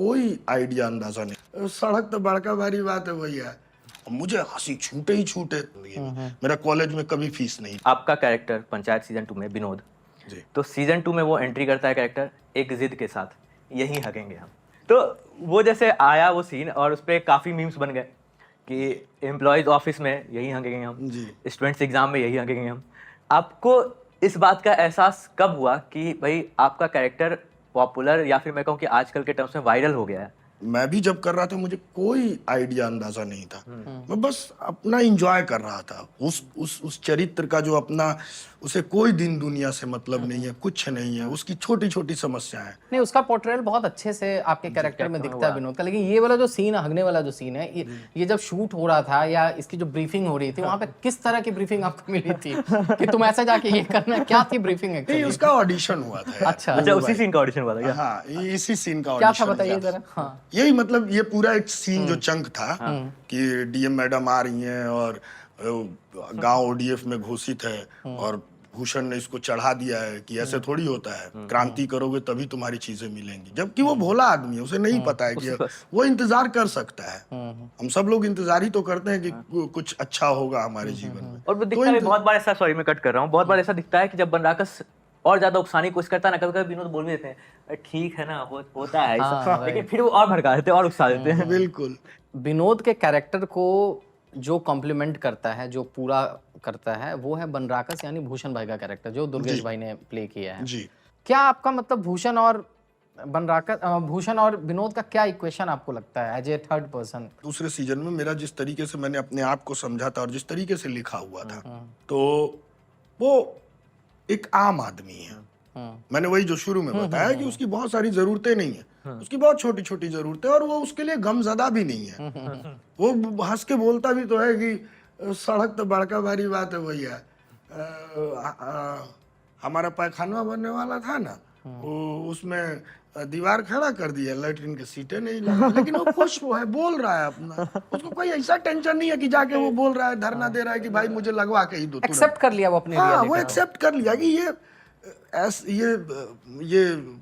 कोई आइडिया अंदाजा नहीं। सड़क तो बड़का भारी बात है भैया, मुझे हंसी छूटे ही छूटे। मेरा कॉलेज में कभी फीस नहीं। आपका कैरेक्टर पंचायत सीजन 2 में विनोद जी। तो सीजन 2 में वो एंट्री करता है कैरेक्टर एक जिद के साथ, यही हगेंगे हम। तो वो जैसे आया वो सीन और उस पर काफ़ी मीम्स बन गए कि एम्प्लॉयज़ ऑफिस में यही हगेंगे हम, जी। स्टूडेंट्स एग्जाम में यही हगेंगे हम। आपको इस बात का एहसास कब हुआ कि भाई आपका कैरेक्टर पॉपुलर या फिर मैं कहूँ कि आजकल के टर्म्स में वायरल हो गया है? मैं भी जब कर रहा था मुझे कोई आइडिया अंदाजा नहीं था। मैं बस अपना एंजॉय कर रहा था उस चरित्र का, जो अपना, उसे कोई दिन दुनिया से मतलब नहीं है, कुछ नहीं है, उसकी छोटी छोटी समस्याएं। नहीं, उसका पोर्ट्रेयल बहुत अच्छे से आपके कैरेक्टर में दिखता है विनोद का। लेकिन ये वाला जो सीन है, हगने वाला जो सीन है, ये जब शूट हो रहा था या इसकी जो ब्रीफिंग हो रही थी, वहाँ पे किस तरह की ब्रीफिंग आपको मिली थी कि तुम ऐसा जाके ये करना, क्या थी ब्रीफिंग नहीं, एक्चुअली? उसका ऑडिशन हुआ था। अच्छा, उसी सीन का ऑडिशन हुआ था क्या? हाँ, इसी सीन का क्या ऑडिशन था बताइए हुआ था। जरा। हाँ, यही मतलब ये पूरा एक सीन जो चंक था कि डीएम मैडम आ रही हैं और गांव ओडीएफ में घोषित है और भूषण ने इसको चढ़ा दिया है कि ऐसे थोड़ी होता है, क्रांति करोगे तभी तुम्हारी चीजें मिलेंगी। जबकि वो भोला आदमी है, उसे नहीं पता है कि वो इंतजार कर सकता है। हम सब लोग इंतजार ही तो करते हैं कि कुछ अच्छा होगा हमारे जीवन में। और वो दिखता है बहुत बार ऐसा, सॉरी मैं कट कर रहा हूँ, बहुत बार ऐसा दिखता है कि जब बनराकस और ज्यादा उकसाने की कोशिश करता है ना, कभी कभी विनोद बोल भी देते हैं ठीक है ना, होता है ऐसा, लेकिन फिर वो और भड़का देते हैं और उकसा देते हैं। बिल्कुल। विनोद के कैरेक्टर को जो कॉम्प्लीमेंट करता है, जो पूरा करता है, वो है बनराकस यानी भूषण भाई का कैरेक्टर जो दुर्गेश भाई ने प्ले किया है। जी। क्या आपका मतलब भूषण और बनराकस, भूषण और विनोद का क्या इक्वेशन आपको लगता है एज ए थर्ड पर्सन? दूसरे सीजन में मेरा जिस तरीके से मैंने अपने आप को समझा था और जिस तरीके से लिखा हुआ था, तो वो एक आम आदमी है। मैंने वही जो शुरू में बताया कि उसकी बहुत सारी जरूरतें नहीं है, उसकी बहुत छोटी छोटी जरूरतें, और वो उसके लिए गमजदा भी नहीं है। वो हंस के बोलता भी तो है कि सड़क तो बड़का भारी बात है भैया, हमारा पैखाना बनने वाला था ना, वो उसमें दीवार खड़ा कर दिया, लैट्रिन की सीटें नहीं लगी, लेकिन वो खुश वो है, बोल रहा है अपना, उसको कोई ऐसा टेंशन नहीं है कि जाके वो बोल रहा है, धरना दे रहा है कि भाई मुझे लगवा के ही दो। एक्सेप्ट कर लिया वो अपने हाँ, रियलिटी वो को। एक्सेप्ट कर लिया कि ये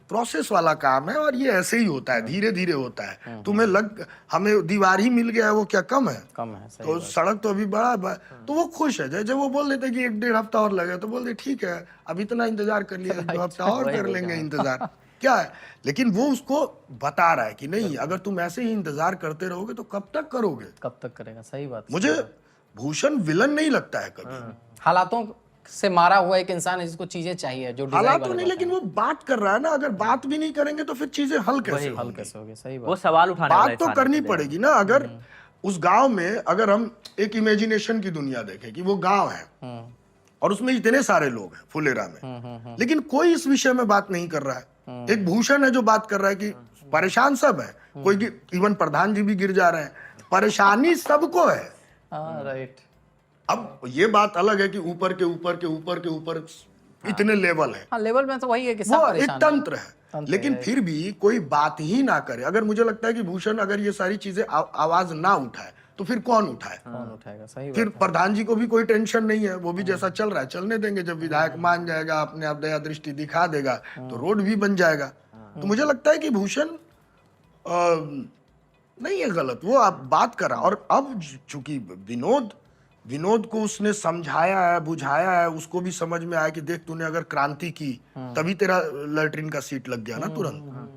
प्रोसेस वाला काम है और ये ऐसे ही होता है, धीरे धीरे होता है। हमें दीवार ही मिल गया है, वो क्या कम है? कम है, सही तो बात। सड़क तो अभी बड़ा तो वो खुश है। जब वो बोल देते कि 1-1.5 हफ्ता और लगे, तो बोलते ठीक है, अब इतना इंतजार कर लिया, 1-2 हफ्ता और कर लेंगे इंतजार, क्या है। लेकिन वो उसको बता रहा है कि नहीं, अगर तुम ऐसे ही इंतजार करते रहोगे तो कब तक करोगे? कब तक करेगा, सही बात। मुझे भूषण विलन नहीं लगता है कभी। हालातों से मारा हुआ एक इंसान है जिसको चीजें चाहिए, जो डिजाइन हालात तो नहीं, लेकिन वो बात कर रहा है ना। अगर बात भी नहीं करेंगे तो फिर चीजें हल कैसे हल होंगी? कैसे होगी, सही वो बात। सवाल उठाने वाला बात तो इंसान करनी है। पड़ेगी ना। अगर उस गांव में, अगर हम एक इमेजिनेशन की दुनिया देखें कि वो गांव है और उसमें इतने सारे लोग हैं फुलेरा में, लेकिन कोई इस विषय में बात नहीं कर रहा है। एक भूषण है जो बात कर रहा है कि परेशान सब है, कोई इवन प्रधान जी भी गिर जा रहे हैं, परेशानी सबको है। हाँ, राइट। अब ये बात अलग है कि ऊपर के ऊपर के ऊपर के ऊपर इतने लेवल है, हाँ, लेवल में तो वही है कि सब वो एक परेशान हैं। तंत्र है। लेकिन फिर भी कोई बात ही ना करे। अगर मुझे लगता है कि भूषण अगर ये सारी चीजें आवाज ना उठाए तो फिर कौन उठाए? कौन उठाएगा, सही फिर बात। प्रधान जी को भी कोई टेंशन नहीं है, वो भी जैसा चल रहा है चलने देंगे। जब विधायक मान जाएगा, अपने आप दया दृष्टि दिखा देगा, तो रोड भी बन जाएगा। तो मुझे लगता है कि भूषण नहीं है गलत, वो आप बात कर रहा। और अब चूंकि विनोद को उसने समझाया है, बुझाया है, उसको भी समझ में आया कि देख, तूने अगर क्रांति की तभी तेरा लैट्रिन का सीट लग गया ना तुरंत।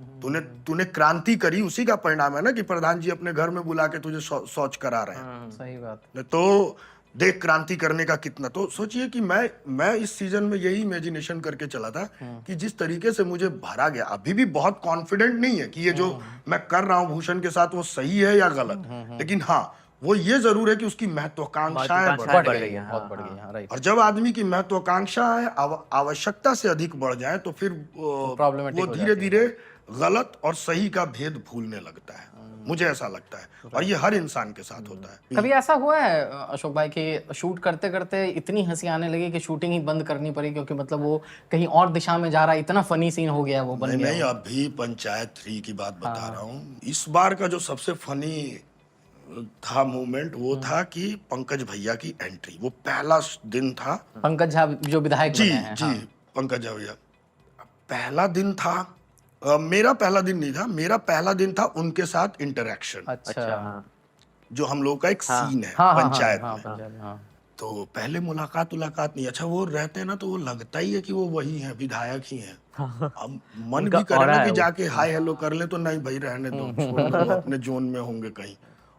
तूने क्रांति करी, उसी का परिणाम है ना कि प्रधान जी अपने घर में बुला के तुझे शौच करा रहे हैं। सही बात। तो देख क्रांति करने का कितना। तो सोचिए कि मैं इस सीजन में यही इमेजिनेशन करके चला था कि जिस तरीके से मुझे भरा गया, अभी भी बहुत कॉन्फिडेंट नहीं है कि ये जो मैं कर रहा हूं भूषण के साथ वो सही है या गलत, लेकिन हाँ, वो ये जरूर है कि उसकी महत्वाकांक्षाएं बढ़ गई है, बहुत बढ़ गई है, राइट। और जब आदमी की महत्वाकांक्षाएं आवश्यकता से अधिक बढ़ जाए तो फिर प्रॉब्लमेटिक वो हो धीरे धीरे गलत और सही का भेद भूलने लगता है। मुझे ऐसा लगता है, और ये हर इंसान के साथ होता है। कभी ऐसा हुआ है अशोक भाई कि शूट करते करते इतनी हंसी आने लगी कि शूटिंग ही बंद करनी पड़ी, क्योंकि मतलब वो कहीं और दिशा में जा रहा है, इतना फनी सीन हो गया, वो बन गया? नहीं, अभी पंचायत 3 की बात बता रहा हूँ। इस बार का जो सबसे फनी था मूवमेंट, वो था कि पंकज भैया की एंट्री, वो पहला दिन था। पंकज झा जो विधायक जी बने हैं, जी, पंकज भैया, पहला दिन था मेरा पहला दिन नहीं था, मेरा पहला दिन था उनके साथ इंटरेक्शन। अच्छा जो हम लोग का एक सीन है हाँ पंचायत में। पंचायत हाँ तो पहले मुलाकात नहीं, अच्छा वो रहते हैं ना तो वो लगता ही है कि वो वही है, विधायक ही है। अब मन उनका भी करे ऑरा ना है कि वो। जाके हाय हेलो कर ले, तो नहीं भाई रहने दो, छोड़ दो, वो अपने जोन में होंगे कहीं।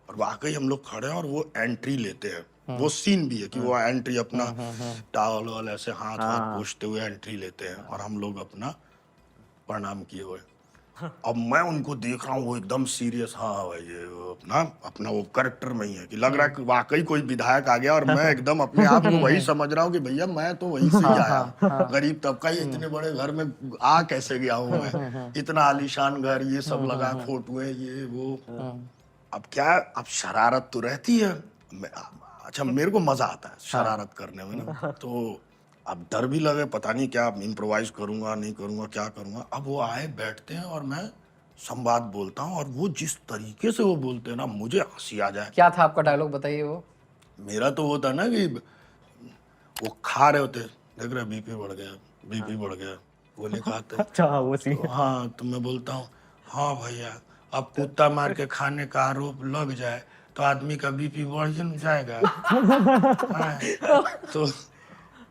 और वाकई हम लोग खड़े हैं और वो एंट्री लेते हैं। वो सीन भी है कि वो एंट्री अपना टावल वाल ऐसे हाथ पोंछते हुए एंट्री लेते हैं और हम लोग अपना प्रणाम किए हुए। अब मैं उनको देख रहा हूँ, वो एकदम सीरियस, हाँ भाई ये वो अपना अपना वो कैरेक्टर में ही है कि लग रहा है कि वाकई कोई विधायक आ गया, और मैं एकदम अपने आप को वही समझ रहा हूँ कि भैया मैं तो वहीं से ही आया हूँ, गरीब तबका ही, इतने बड़े घर में आ कैसे गया हूँ मैं, इतना आलीशान घर, ये सब लगा, फोटोएं, ये वो। अब क्या, अब शरारत तो रहती है, अच्छा मेरे को मजा आता है शरारत करने में ना, तो अब डर भी लगे, पता नहीं क्या इम्प्रोवाइज करूंगा नहीं करूंगा, क्या करूंगा। अब वो आए बैठते हैं और मैं संवाद बोलता हूँ, और वो जिस तरीके से वो बोलते हैं ना, मुझे हंसी आ जाए। क्या था आपका डायलॉग बताइए वो? मेरा तो वो था ना कि वो खा रहे होते, देख रहे बीपी बढ़ गया, बीपी बढ़ गया, वो नहीं खाते। अच्छा वो सीन। तो हाँ, तो मैं बोलता हूँ, हाँ भैया अब कुत्ता मार के खाने का आरोप लग जाए तो आदमी का बीपी बढ़ जाएगा। हाँ, तो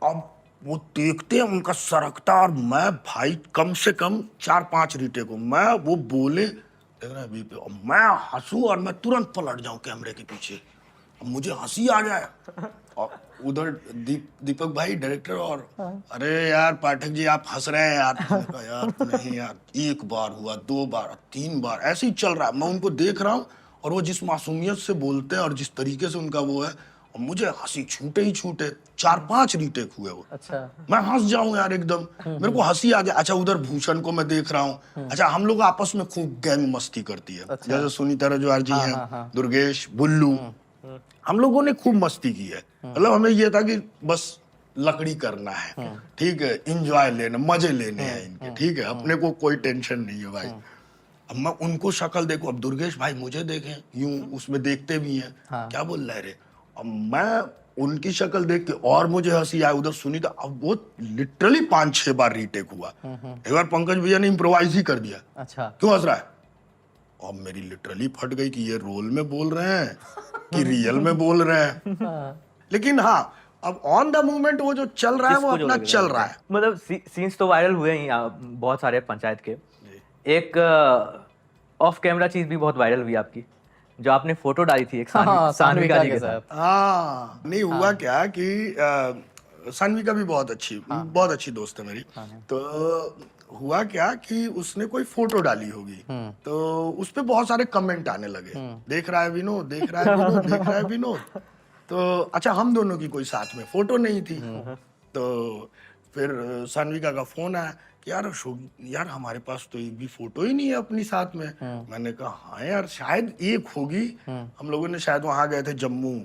अब वो देखते हैं, उनका सरकता, और मैं भाई कम से कम 4-5 रीटे को मैं वो बोले, देख रहा है बीपी, और मैं हंसूं और मैं तुरंत पलट जाऊं कैमरे के पीछे, अब मुझे हंसी आ जाए। और उधर दीपक भाई डायरेक्टर, और अरे यार पाठक जी आप हंस रहे हैं यार। मैंने कहा यार नहीं यार, एक बार हुआ, 2 बार, 3 बार, ऐसे ही चल रहा है। मैं उनको देख रहा हूँ और वो जिस मासूमियत से बोलते हैं और जिस तरीके से उनका वो है, और मुझे हंसी छूटे ही छूटे। 4-5 रीटेक हुए वो। अच्छा मैं हंस जाऊं यार एकदम, मेरे को हंसी आ जाए। अच्छा उधर भूषण को मैं देख रहा हूँ, अच्छा हम लोग आपस में खूब गैंग मस्ती करती है। अच्छा। जैसे सुनीता रजवार जी हैं, दुर्गेश, बुल्लू, हम लोगों ने खूब मस्ती की है। मतलब हमें ये था कि बस लकड़ी करना है, ठीक है, एंजॉय लेना, मजे लेने हैं इनके, ठीक है, अपने को कोई टेंशन नहीं है भाई। अब मैं उनको शक्ल देखो, अब दुर्गेश भाई मुझे देखें यूं, उसमें देखते भी हैं, क्या बोल रहे रे, अब मैं उनकी शक्ल देख के और मुझे हंसी आई। उधर सुनीता, अब वो लिटरली 5-6 बार रीटेक हुआ। एक बार पंकज भैया ने इम्प्रोवाइज ही कर दिया। अच्छा क्यों हंस रहा है? और मेरी लिटरली फट गई कि ये रोल में बोल रहे हैं कि रियल में बोल रहे हैं। लेकिन हाँ, अब ऑन द मोमेंट वो जो चल रहा है वो जिसको जो अपना लग चल रहा है। मतलब सीन्स तो वायरल हुए ही बहुत सारे पंचायत के। एक ऑफ कैमरा चीज भी बहुत वायरल हुई आपकी, जो आपने फोटो डाली थी एक सान्विका जी के साथ। हाँ, नहीं हुआ क्या कि सान्विका भी बहुत अच्छी दोस्त है मेरी। तो हुआ क्या कि उसने कोई फोटो डाली होगी, तो उस पे बहुत सारे कमेंट आने लगे, देख रहा है विनोद, देख रहा है विनोद, देख रहा है विनोद। तो अच्छा हम दोनों की कोई साथ में फोटो नहीं थी। तो फिर सान्विका का फोन आया कि यार यार हमारे पास तो एक भी फोटो ही नहीं है अपनी साथ में। मैंने कहा हाँ यार शायद एक होगी, हम लोगों ने शायद वहां गए थे जम्मू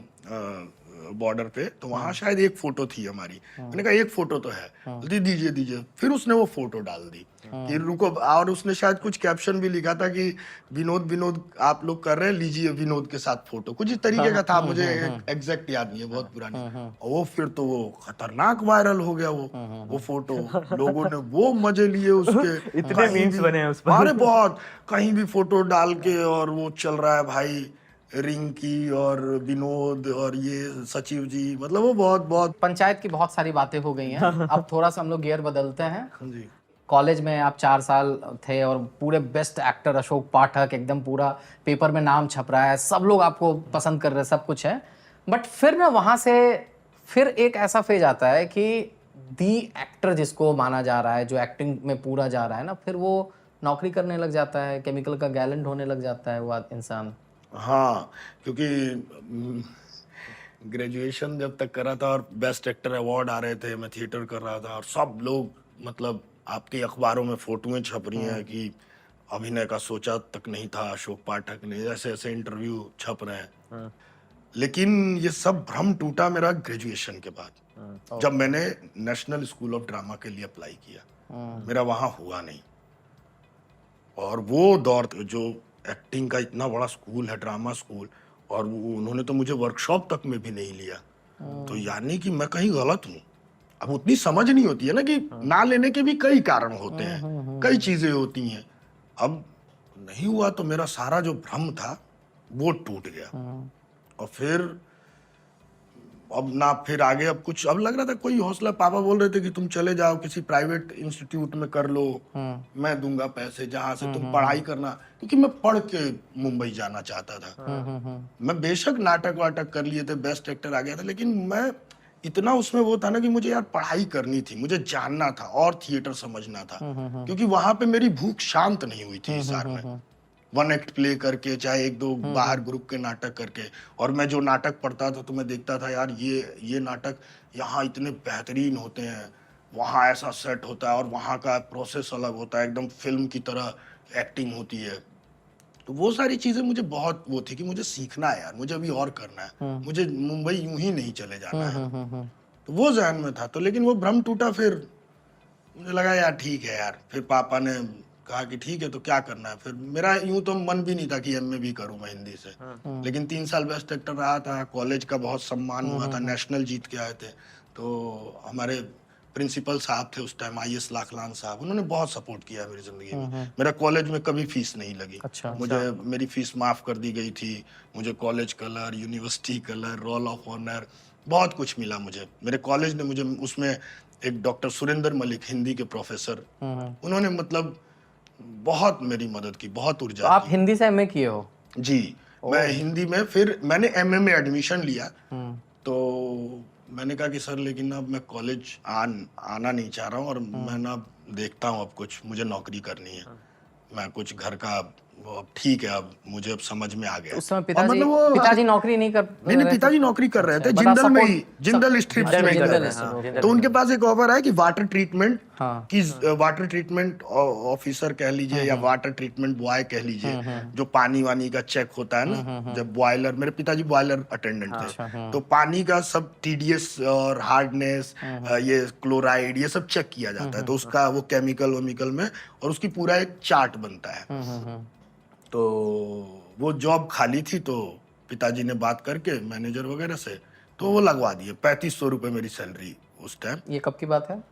बॉर्डर पे, तो वहां शायद एक फोटो थी हमारी। मैंने कहा एक फोटो तो है, दीजिए। फिर उसने वो फोटो डाल दी कि रुको, और उसने शायद कुछ कैप्शन भी लिखा था कि विनोद आप लोग कर रहे हैं, लीजिए विनोद के साथ फोटो, कुछ इस तरीके का था, मुझे एग्जैक्ट याद नहीं है, बहुत पुरानी। और वो फिर तो वो खतरनाक वायरल हो गया वो फोटो, लोगों ने वो मजे लिए उसके। इतने मीम्स बने हैं उस पर। अरे बहुत, कहीं भी फोटो डाल के, और वो चल रहा है भाई, रिंकी और विनोद और ये सचिव जी, मतलब वो बहुत पंचायत की बहुत सारी बातें हो गई हैं। अब थोड़ा सा हम लोग गियर बदलते हैं। जी। कॉलेज में आप 4 साल थे और पूरे बेस्ट एक्टर अशोक पाठक, एकदम पूरा पेपर में नाम छप रहा है, सब लोग आपको पसंद कर रहे हैं, सब कुछ है। बट फिर ना वहाँ से फिर एक ऐसा फेज आता है कि दी एक्टर जिसको माना जा रहा है, जो एक्टिंग में पूरा जा रहा है ना, फिर वो नौकरी करने लग जाता है, केमिकल का गैलेंट होने लग जाता है वो इंसान। हाँ, क्योंकि ग्रेजुएशन जब तक करा था और बेस्ट एक्टर अवार्ड आ रहे थे, मैं थिएटर कर रहा था, और सब लोग, मतलब आपके अखबारों में फोटोएं छप रही हैं कि अभिनय का सोचा तक नहीं था अशोक पाठक ने, ऐसे ऐसे इंटरव्यू छप रहे हैं। लेकिन ये सब भ्रम टूटा मेरा ग्रेजुएशन के बाद, जब मैंने नेशनल स्कूल ऑफ ड्रामा के लिए अप्लाई किया। मेरा वहां हुआ नहीं, और वो दौर जो एक्टिंग का इतना बड़ा स्कूल है, ड्रामा स्कूल, और उन्होंने तो मुझे वर्कशॉप तक में भी नहीं लिया। तो यानी कि मैं कहीं गलत हूँ। अब उतनी समझ नहीं होती है ना कि ना लेने के भी कई कारण होते हैं, कई चीजें होती हैं। अब नहीं हुआ तो मेरा सारा जो भ्रम था वो टूट गया। और फिर अब ना फिर आगे अब कुछ, अब लग रहा था कोई हौसला। पापा बोल रहे थे कि तुम चले जाओ किसी प्राइवेट इंस्टीट्यूट में कर लो, मैं दूंगा पैसे, जहां से तुम पढ़ाई करना, क्योंकि मैं पढ़ के मुंबई जाना चाहता था। मैं बेशक नाटक वाटक कर लिए थे, बेस्ट एक्टर आ गया था, लेकिन मैं इतना उसमें वो था ना कि मुझे यार पढ़ाई करनी थी, मुझे जानना था और थिएटर समझना था, क्योंकि वहां पे मेरी भूख शांत नहीं हुई थी हिसार में। वन एक्ट प्ले करके, चाहे एक दो बाहर ग्रुप के नाटक करके, और मैं जो नाटक पढ़ता था तो मैं देखता था यार ये नाटक यहाँ इतने बेहतरीन होते हैं, वहाँ ऐसा सेट होता है और वहाँ का प्रोसेस अलग होता है, एकदम फिल्म की तरह एक्टिंग होती है। तो वो सारी चीजें मुझे बहुत वो थी कि मुझे सीखना है यार, मुझे अभी और करना है, मुझे मुंबई यूं ही नहीं चले जाना है। तो वो जहन में था। तो लेकिन वो भ्रम टूटा, फिर मुझे लगा यार ठीक है यार। फिर पापा ने कहा कि ठीक है तो क्या करना है। फिर मेरा यूं तो मन भी नहीं था कि एमए भी करूं मैं हिंदी से, लेकिन 3 साल बेस्ट एक्टर रहा था, कॉलेज का बहुत सम्मान हुआ था, नेशनल जीत के आए थे। तो हमारे प्रिंसिपल साहब थे उस टाइम, IAS लाखलान साहब, उन्होंने बहुत सपोर्ट किया मेरी जिंदगी में। मेरा कॉलेज में कभी फीस नहीं लगी। मुझे मेरी फीस माफ कर दी गई थी। मुझे college colour, university colour, roll of honour, बहुत कुछ मिला मुझे। मेरे कॉलेज ने मुझे उसमें एक डॉक्टर सुरेंद्र मलिक, हिंदी के प्रोफेसर, उन्होंने मतलब बहुत मेरी मदद की, बहुत ऊर्जा तो आप दी। हिंदी से एमए किए हो? जी, मैं हिंदी में, फिर मैंने एमए में एडमिशन लिया। तो मैंने कहा कि सर लेकिन अब मैं कॉलेज आना नहीं चाह रहा हूँ, और मैं ना देखता हूँ अब कुछ मुझे नौकरी करनी है, मैं कुछ घर का अब ठीक है, अब मुझे अब समझ में आ गया। उस समय और मतलब वो पिताजी नौकरी नहीं कर नहीं, पिताजी नौकरी कर रहे थे बड़ा जिंदल में ही, support- जिंदल स्ट्रिप्स में ही कर रहे थे। तो उनके पास एक ऑफर है कि वाटर ट्रीटमेंट की, वाटर ट्रीटमेंट ऑफिसर कह लीजिए या वाटर ट्रीटमेंट बॉय कह लीजिए, जो पानी वानी का चेक होता है ना, जब बॉयलर, मेरे पिताजी बॉयलर अटेंडेंट थे, तो पानी का सब TDS और हार्डनेस, ये क्लोराइड, ये सब चेक किया जाता है। तो उसका वो केमिकल वेमिकल में, और उसकी पूरा एक चार्ट बनता है। तो वो जॉब खाली थी, तो पिताजी ने बात करके मैनेजर वगैरह से, तो वो लगवा दिए। 3500 रुपये मेरी सैलरी उस टाइम। ये कब की बात है?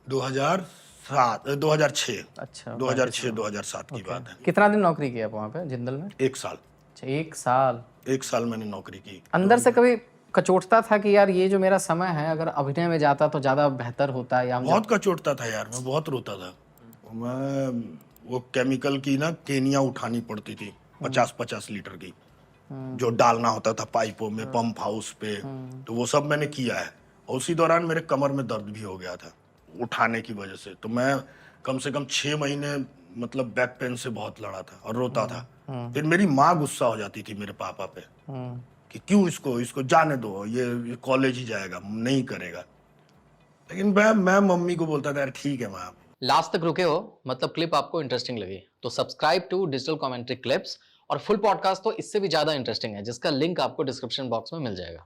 2006। अच्छा, 2006-2007 की बात है। कितना दिन नौकरी की आप वहाँ पे जिंदल में? 1 साल। अच्छा, 1 साल। 1 साल मैंने नौकरी की। अंदर से कभी कचोटता था कि यार ये जो मेरा समय है, अगर अभिनय में जाता तो ज्यादा बेहतर होता, या बहुत कचोटता था यार, मैं बहुत रोता था। मैं वो केमिकल की ना केनिया उठानी पड़ती थी, 50-50 लीटर की, जो डालना होता था पाइपों में, पंप हाउस पे। तो वो सब मैंने किया है। और उसी दौरान मेरे कमर में दर्द भी हो गया था उठाने की वजह से। तो मैं कम से कम 6 महीने मतलब बैक पेन से बहुत लड़ा था और रोता था। फिर मेरी माँ गुस्सा हो जाती थी मेरे पापा पे कि क्यों इसको जाने दो, ये कॉलेज ही जाएगा, नहीं करेगा। लेकिन मैं मम्मी को बोलता था यार ठीक है माँ। लास्ट तक रुके हो, मतलब क्लिप आपको इंटरेस्टिंग लगी तो subscribe to digital commentary clips, और फुल पॉडकास्ट तो इससे भी ज्यादा इंटरेस्टिंग है, जिसका लिंक आपको डिस्क्रिप्शन बॉक्स में मिल जाएगा।